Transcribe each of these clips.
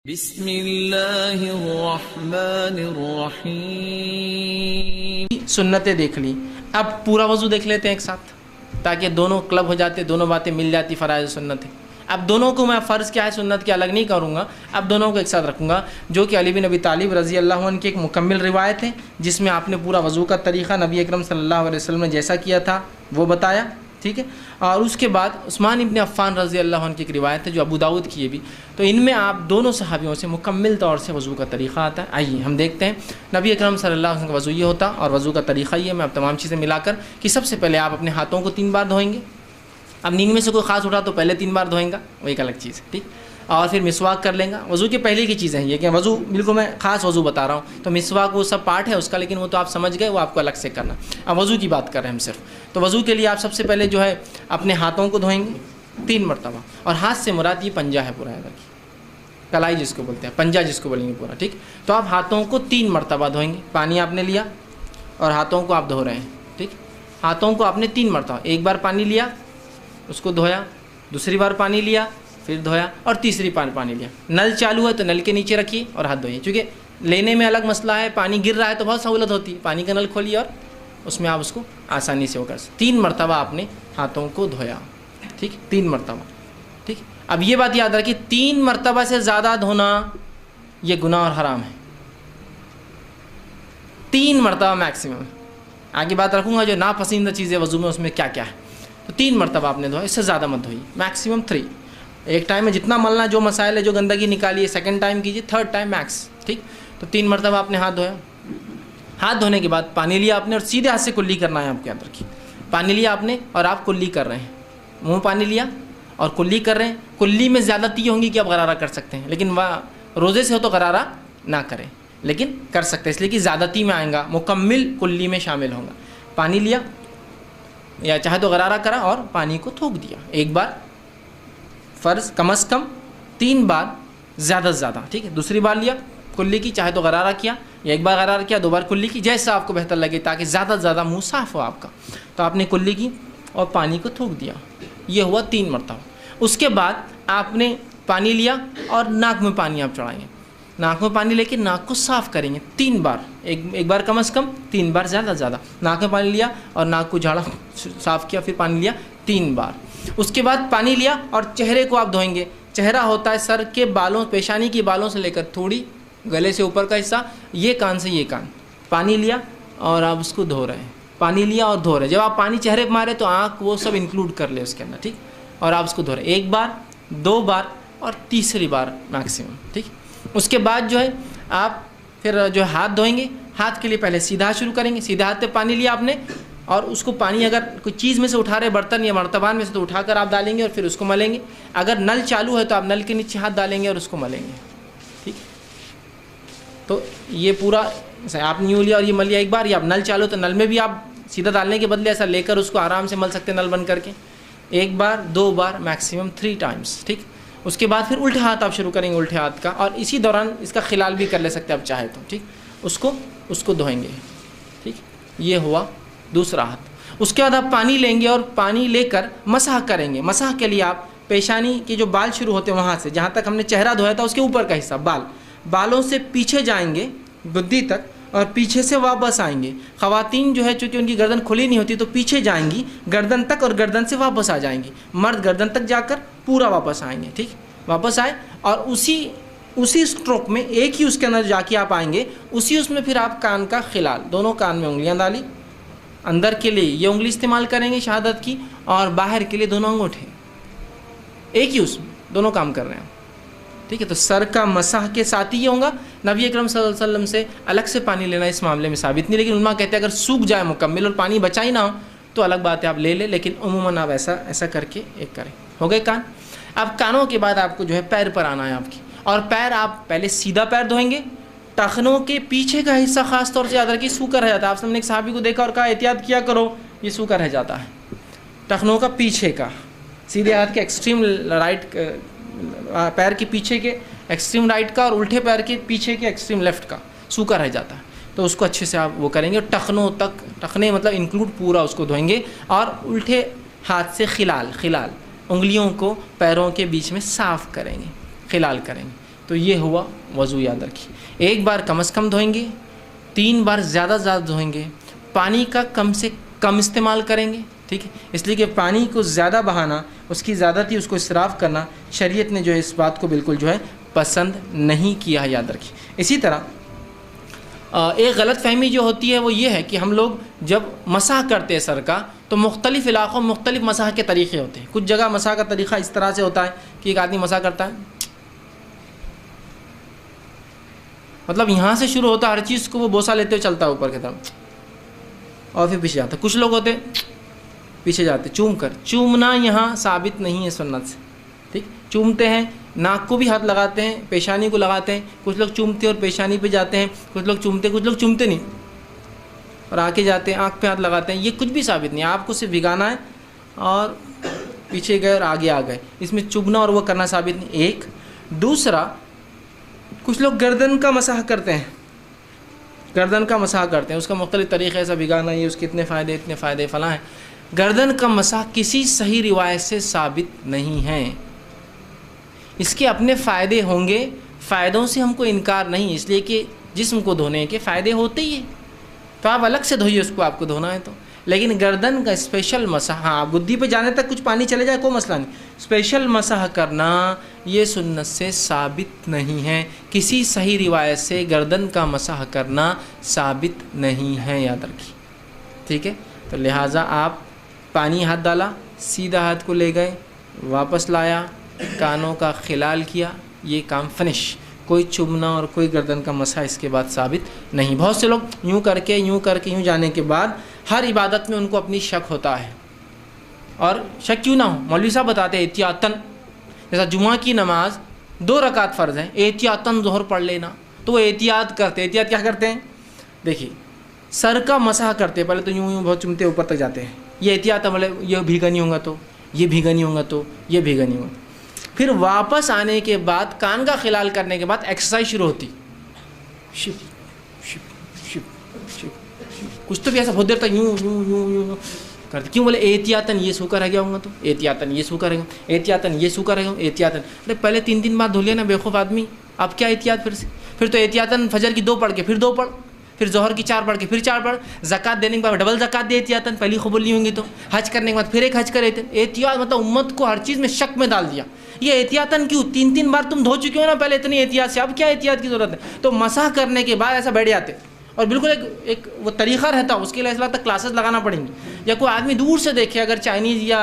बिस्मिल्लाहिर्रहमानिर्रहीम। सुन्नतें देख ली, अब पूरा वज़ू देख लेते हैं एक साथ, ताकि दोनों क्लब हो जाते, दोनों बातें मिल जाती। फ़राइज़ सुन्नतें, अब दोनों को मैं फ़र्ज़ क्या है सुन्नत की अलग नहीं करूँगा, अब दोनों को एक साथ रखूँगा। जो कि अली बिन अबी तालिब रज़ी अल्लाह अन्हु की एक मुकम्मिल रिवायत है, जिसमें आपने पूरा वज़ू का तरीक़ा नबी अकरम सल्लल्लाहु अलैहि वसल्लम ने जैसा किया था वो बताया, ठीक है। और उसके बाद उस्मान इब्न अफ़्फ़ान रज़ी अल्लाह अन्हु की एक रिवायत है जो अबू दाऊद की है भी, तो इनमें आप दोनों सहाबियों से मुकम्मिल तौर से वज़ू का तरीक़ा आता है। आइए हम देखते हैं नबी अकरम सल्लल्लाहु अलैहि वसल्लम का वज़ू ये होता और वज़ू का तरीक़ा ये। मैं अब तमाम चीज़ें मिलाकर कि सबसे पहले आप अपने हाथों को 3 बार धोएंगे। अब नींद में से कोई ख़ास उठा तो पहले 3 बार धोएंगा, वो एक अलग चीज़ है, ठीक। और फिर मिसवाक कर लेंगे। वज़ू की पहले की चीज़ें हैं ये कि वज़ू बिल्कुल मैं ख़ास वज़ू बता रहा हूँ, तो मिसवाक वो सब पार्ट है उसका, लेकिन वो तो आप समझ गए, वो आपको अलग से करना। अब वज़ू की बात कर रहे हैं हम सिर्फ, तो वज़ू के लिए आप सबसे पहले जो है अपने हाथों को धोएंगे 3 मरतबा। और हाथ से मुराद ये पंजा है पूरा, याद रखिए, कलाई जिसको बोलते हैं, पंजा जिसको बोलेंगे पूरा, ठीक। तो आप हाथों को 3 मरतबा धोएंगे। पानी आपने लिया और हाथों को आप धो रहे हैं, ठीक। हाथों को आपने 3 मरतबा, एक बार पानी लिया उसको धोया, दूसरी बार पानी लिया फिर धोया, और तीसरी बार पानी लिया। नल चालू है तो नल के नीचे रखिए और हाथ धोइए, क्योंकि लेने में अलग मसला है, पानी गिर रहा है तो बहुत सहूलत होती है। पानी का नल खोलिए और उसमें आप उसको आसानी से होकर 3 मरतबा आपने हाथों को धोया, ठीक, 3 मरतबा, ठीक। अब ये बात याद रखिए, 3 मरतबा से ज़्यादा धोना ये गुनाह और हराम है। 3 मरतबा मैक्सिमम। आगे बात रखूँगा जो नापसंदीदा चीज़ें वज़ू में उसमें क्या क्या है, तो 3 मरतबा आपने धोया, इससे ज़्यादा मत धोइए, मैक्सिमम 3। एक टाइम में जितना मलना, जो मसाइल है, जो गंदगी निकालिए, सेकंड टाइम कीजिए, थर्ड टाइम मैक्स, ठीक। तो 3 मरतबा आपने हाथ धोया। हाथ धोने के बाद पानी लिया आपने और सीधे हाथ से कुल्ली करना है, आपके याद रखिए। पानी लिया आपने और आप कुल्ली कर रहे हैं, मुँह पानी लिया और कुल्ली कर रहे हैं। कुल्ली में ज़्यादती होंगी कि आप गरारा कर सकते हैं, लेकिन वह रोज़े से हो तो गरारा ना करें, लेकिन कर सकते हैं, इसलिए कि ज़्यादती में आएगा, मुकम्मिल कुल्ली में शामिल होगा। पानी लिया या चाहे तो गरारा करा और पानी को थूक दिया, एक बार फ़र्ज़, कम अज़ कम 3 बार, ज़्यादा से ज़्यादा, ठीक है। दूसरी बार लिया कुल्ली की, चाहे तो गरारा किया या एक बार गरारा किया, 2 बार कुल्ली की, जैसा आपको बेहतर लगे, ताकि ज़्यादा से ज़्यादा मुँह साफ़ हो आपका। तो आपने कुल्ली की और पानी को थूक दिया, ये हुआ 3 मरतबा। उसके बाद आपने पानी लिया और नाक में पानी आप चढ़ाएंगे। नाक में पानी लेके नाक को साफ़ करेंगे 3 बार, एक बार कम अज़ कम, 3 बार ज़्यादा से ज़्यादा। नाक में पानी लिया और नाक को झाड़ा, साफ़ किया, फिर पानी लिया 3 बार। उसके बाद पानी लिया और चेहरे को आप धोएंगे। चेहरा होता है सर के बालों, पेशानी के बालों से लेकर थोड़ी गले से ऊपर का हिस्सा, ये कान से ये कान। पानी लिया और आप उसको धो रहे हैं, पानी लिया और धो रहे हैं। जब आप पानी चेहरे पर मारे तो आँख वो सब इंक्लूड कर ले उसके अंदर, ठीक। और आप उसको धो रहे हैं 1 बार, 2 बार और तीसरी बार मैक्सिमम, ठीक। उसके बाद जो है आप फिर जो है हाथ धोएंगे। हाथ के लिए पहले सीधा हाथ शुरू करेंगे। सीधा हाथ पे पानी लिया आपने और उसको पानी अगर कोई चीज़ में से उठा रहे, बर्तन या मर्तबान में से, तो उठाकर आप डालेंगे और फिर उसको मलेंगे। अगर नल चालू है तो आप नल के नीचे हाथ डालेंगे और उसको मलेंगे, ठीक। तो ये पूरा आपने यूँ लिया और ये मल लिया एक बार, या आप नल चालू तो नल में भी आप सीधा डालने के बदले ऐसा लेकर उसको आराम से मल सकते हैं नल बंद करके। 1 बार, 2 बार, मैक्सिमम 3 टाइम्स, ठीक। उसके बाद फिर उल्टे हाथ आप शुरू करेंगे, उल्टे हाथ का, और इसी दौरान इसका खिलाल भी कर ले सकते हैं आप चाहे तो, ठीक। उसको धोएंगे, ठीक। ये हुआ दूसरा हाथ। उसके बाद आप पानी लेंगे और पानी लेकर मसाह करेंगे। मसाह के लिए आप पेशानी के जो बाल शुरू होते हैं वहाँ से, जहाँ तक हमने चेहरा धोया था उसके ऊपर का हिस्सा, बालों से पीछे जाएंगे गुद्दी तक और पीछे से वापस आएंगे। ख़वातीन जो है चूँकि उनकी गर्दन खुली नहीं होती तो पीछे जाएंगी गर्दन तक और गर्दन से वापस आ जाएंगी। मर्द गर्दन तक जाकर पूरा वापस आएंगे, ठीक। वापस आए और उसी स्ट्रोक में एक ही उसके अंदर जाके आप आएंगे, उसी उसमें फिर आप कान का खिलाल, दोनों कान में उंगलियां डाली। अंदर के लिए ये उंगली इस्तेमाल करेंगे शहादत की, और बाहर के लिए दोनों अंगूठे, एक ही उसमें दोनों काम कर रहे हैं, ठीक है। तो सर का मसाह के साथ ही ये होगा। नबी अकरम सल्लल्लाहु अलैहि वसल्लम से अलग से पानी लेना इस मामले में साबित नहीं, लेकिन उन्मा कहते हैं अगर सूख जाए मुकम्मिल और पानी बचा ही ना हो तो अलग बात है, आप ले लेकिन उमूमन आप ऐसा करके एक करें। हो गए कान। अब कानों के बाद आपको जो है पैर पर आना है आपकी, और पैर आप पहले सीधा पैर धोएंगे। टखनों के पीछे का हिस्सा खास तौर से याद रखिए सूखा रह जाता है। आप सबने एक सहाबी को देखा और कहा एहतियात किया करो, ये सूखा रह जाता है। टखनों का पीछे का, सीधे हाथ के एक्सट्रीम राइट, पैर के पीछे के एक्सट्रीम राइट का और उल्टे पैर के पीछे के एक्सट्रीम लेफ्ट का सूखा रह जाता है, तो उसको अच्छे से आप वो करेंगे। टखनों तक, टखने मतलब इंक्लूड पूरा उसको धोएंगे, और उल्टे हाथ से खिलाल उंगलियों को पैरों के बीच में साफ़ करेंगे, खिलाल करेंगे। तो ये हुआ वज़ू, याद रखिए। एक बार कम से कम धोएंगे, 3 बार ज़्यादा से ज़्यादा धोएंगे, पानी का कम से कम इस्तेमाल करेंगे, ठीक है। इसलिए कि पानी को ज़्यादा बहाना, उसकी ज़्यादती, उसको इसराफ करना, शरीयत ने जो है इस बात को बिल्कुल जो है पसंद नहीं किया है, याद रखिए। इसी तरह एक गलत फहमी जो होती है वो ये है कि हम लोग जब मसाह करते हैं सर का तो मुख्तलिफ़ इलाक़ों में मुख्तलिफ़ मसाह के तरीक़े होते हैं। कुछ जगह मसाह का तरीक़ा इस तरह से होता है कि एक आदमी मसाह करता है, मतलब यहाँ से शुरू होता है, हर चीज़ को वो बोसा लेते हुए चलता है ऊपर की तरफ और फिर पीछे जाता है। कुछ लोग होते पीछे जाते चूम कर। चूमना यहाँ साबित नहीं है सुन्नत से, ठीक। चूमते हैं, नाक को भी हाथ लगाते हैं, पेशानी को लगाते हैं, कुछ लोग चूमते और पेशानी पे जाते हैं, कुछ लोग चूमते नहीं और आके जाते हैं, आँख पे हाथ लगाते हैं। ये कुछ भी साबित नहीं है। आपको सिर्फ भिगाना है और पीछे गए और आगे आ गए, इसमें चुभना और वो करना साबित नहीं। एक दूसरा, कुछ लोग गर्दन का मसाह करते हैं, गर्दन का मसाह करते हैं, उसका मुख्तलिफ तरीक़े ऐसा भिगाना, ये उसके इतने फ़ायदे फ़लाँ हैं। गर्दन का मसाह किसी सही रिवायत से साबित नहीं है। इसके अपने फ़ायदे होंगे, फ़ायदों से हमको इनकार नहीं, इसलिए कि जिस्म को धोने के फ़ायदे होते ही हैं, तो आप अलग से धोइए उसको, आपको धोना है तो। लेकिन गर्दन का स्पेशल मसाह, हाँ गुद्दी पे जाने तक कुछ पानी चले जाए कोई मसला नहीं, स्पेशल मसाह करना ये सुन्नत से साबित नहीं है। किसी सही रिवायत से गर्दन का मसाह करना साबित नहीं है, याद रखिए, ठीक है। तो लिहाजा आप पानी हाथ डाला, सीधा हाथ को ले गए, वापस लाया, कानों का खिलाल किया, ये काम फिनिश। कोई चुभना और कोई गर्दन का मसा इसके बाद साबित नहीं। बहुत से लोग यूँ करके यूँ जाने के बाद हर इबादत में उनको अपनी शक होता है, और शक क्यों ना हो, मौलवी साहब बताते हैं एहतियातन, जैसा जुमा की नमाज 2 रकात फ़र्ज़ है, एहतियातन ज़ोहर पढ़ लेना, तो वो एहतियात करते। एहतियात क्या करते हैं? देखिए, सर का मसाह करते, पहले तो यूँ बहुत चुमते ऊपर तक जाते हैं, ये एहतियात है, मतलब ये भीगा नहीं होगा तो ये भीगा नहीं होगा तो ये भीगा नहीं होगा। फिर वापस आने के बाद कान का खिलाल करने के बाद एक्सरसाइज शुरू होती, शिप शिप शिप शिप, कुछ तो भी ऐसा बहुत देर तक यूँ करते। क्यों? बोले एहतियातन ये सूखा रह गया होगा तो, एहतियातन ये सूखा रहेगा, एहतियातन ये सूखा रहेगा, एहतियातन। अरे पहले 3 बार धो लिया ना बेवकूफ़ आदमी, अब क्या एहतियात फिर से? फिर तो एहतियातन फजर की 2 पढ़ के फिर 2 पढ़, फिर जोहर की 4 पढ़ के फिर 4 पढ़, ज़कात देने के बाद डबल ज़कात दे एहतियातन, पहली कबूल नहीं होंगी तो, हज करने के बाद फिर एक हज करे। एहतियात मतलब उम्मत को हर चीज़ में शक में डाल दिया। ये एहतियातन क्यों? 3 बार तुम धो चुके हो ना पहले इतनी एहतियात से, अब क्या एहतियात की ज़रूरत है? तो मसाह करने के बाद ऐसा बैठ जाते, और बिल्कुल एक वो तरीक़ा रहता, उसके लिए ऐसा तक क्लासेस लगाना पड़ेंगी। या कोई आदमी दूर से देखे, अगर चाइनीज़ या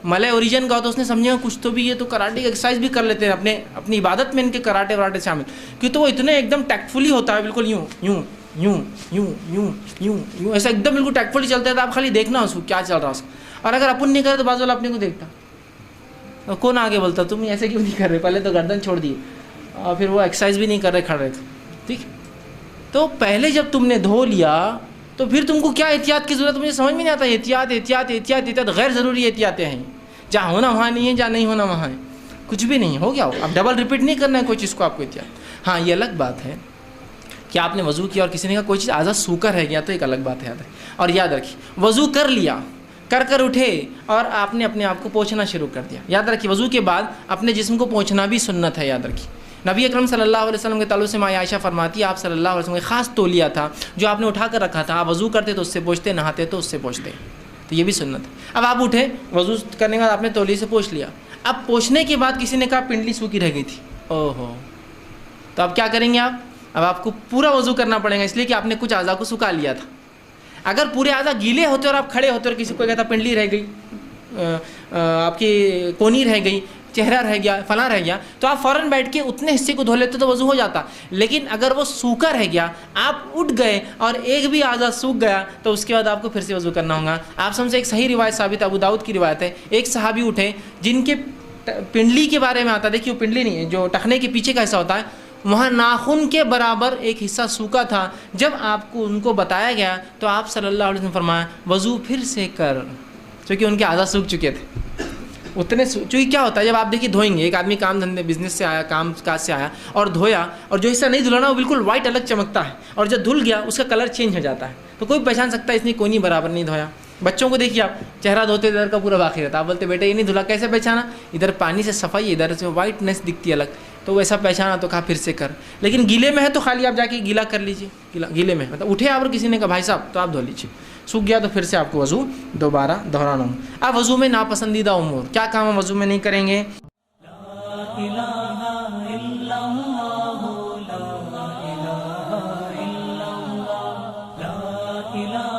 मलय ओरिजिन का हो तो उसने समझेगा कुछ तो भी, ये तो कराटे की एक्सरसाइज भी कर लेते हैं, अपनी इबादत में इनके कराटे वराटे शामिल, क्योंकि तो वो इतने एकदम टैक्टफुली होता है, बिल्कुल यूँ यूँ यूँ यूँ यूँ यूँ यूँ ऐसा एकदम बिल्कुल टैक्टफुली चलता है। तो आप खाली देखना उसको क्या चल रहा है उसका, और अगर अपन नहीं करे तो बाजू वाला अपने को देखता, तो कौन आगे बोलता तुम ऐसे क्यों नहीं कर रहे, पहले तो गर्दन छोड़ दिए और फिर वो एक्सरसाइज भी नहीं कर रहे खड़े, ठीक। तो पहले जब तुमने धो लिया तो फिर तुमको क्या एहतियात की ज़रूरत? मुझे समझ में नहीं आता। एहतियात एहतियात एहतियात एहतियात गैर ज़रूरी एहतियातें हैं, जहाँ होना वहाँ नहीं है, जहाँ नहीं होना वहाँ है, कुछ भी नहीं हो गया हो। अब डबल रिपीट नहीं करना है कोई चीज़ को आपको एहतियात। हाँ, ये अलग बात है कि आपने वज़ू किया और किसी ने कहा कोई चीज़ आज़ा सूखा रह गया, तो एक अलग बात है, याद है। और याद रखिए, वज़ू कर लिया, कर उठे और आपने अपने आप को पोंछना शुरू कर दिया। याद रखिए, वज़ू के बाद अपने जिस्म को पोंछना भी सुन्नत है, याद रखिए। नबी अकरम सल्लल्लाहु अलैहि वसल्लम के ताल्लुक़ से माँ आयशा फरमाती है, आप सल्लल्लाहु अलैहि वसल्लम का ख़ास तौलिया था जो आपने उठा कर रखा था, आप वज़ू करते तो उससे पोंछते, नहाते तो उससे पोंछते, तो ये भी सुन्नत है। अब आप उठे, वज़ू करने के बाद आपने तौलिए से पोंछ लिया, अब पोंछने के बाद किसी ने कहा पिंडली सूखी रह गई थी, ओहो, तो अब क्या करेंगे आप? अब आपको पूरा वज़ू करना पड़ेगा, इसलिए कि आपने कुछ आज़ा को सुखा लिया था। अगर पूरे आज़ा गीले होते और आप खड़े होते और किसी को कहता पिंडली रह गई, आपकी कोनी रह गई, चेहरा रह गया, फला रह गया, तो आप फ़ौरन बैठ के उतने हिस्से को धो लेते तो वज़ू हो जाता। लेकिन अगर वो सूखा रह गया, आप उठ गए और एक भी आज़ा सूख गया, तो उसके बाद आपको फिर से वज़ू करना होगा। आप समझे, एक सही रिवायत साबित, अबू दाऊद की रिवायत है, एक सहाबी उठे जिनके पिंडली के बारे में आता, देखिए वो पिंडली नहीं है, जो टखने के पीछे का हिस्सा होता है, वहाँ नाखून के बराबर एक हिस्सा सूखा था। जब आपको उनको बताया गया तो आप सल्लल्लाहु अलैहि वसल्लम फरमाया वज़ू फिर से कर, क्योंकि उनके आज़ा सूख चुके थे उतने। चूँकि क्या होता है, जब आप देखिए धोएंगे, एक आदमी काम धंधे बिजनेस से आया, काम काज से आया और धोया, और जो हिस्सा नहीं धुला ना वो बिल्कुल वाइट अलग चमकता है, और जब धुल गया उसका कलर चेंज हो जाता है, तो कोई पहचान सकता है इसने कोई नहीं बराबर नहीं धोया। बच्चों को देखिए आप, चेहरा धोते इधर का पूरा बाकी रहता, आप बोलते बेटा ये नहीं धुला, कैसे पहचाना? इधर पानी से सफाई, इधर से वाइटनेस दिखती है अलग। तो वैसा पहचाना तो कहा फिर से कर। लेकिन गीले में है तो खाली आप जाके गीला कर लीजिए, गीले में मतलब उठे आप और किसी ने कहा भाई साहब तो आप धो लीजिए, सूख गया तो फिर से आपको वज़ू दोबारा दोहराना हो। अब वज़ू में नापसंदीदा उमूर, क्या काम हम वज़ू में नहीं करेंगे? ला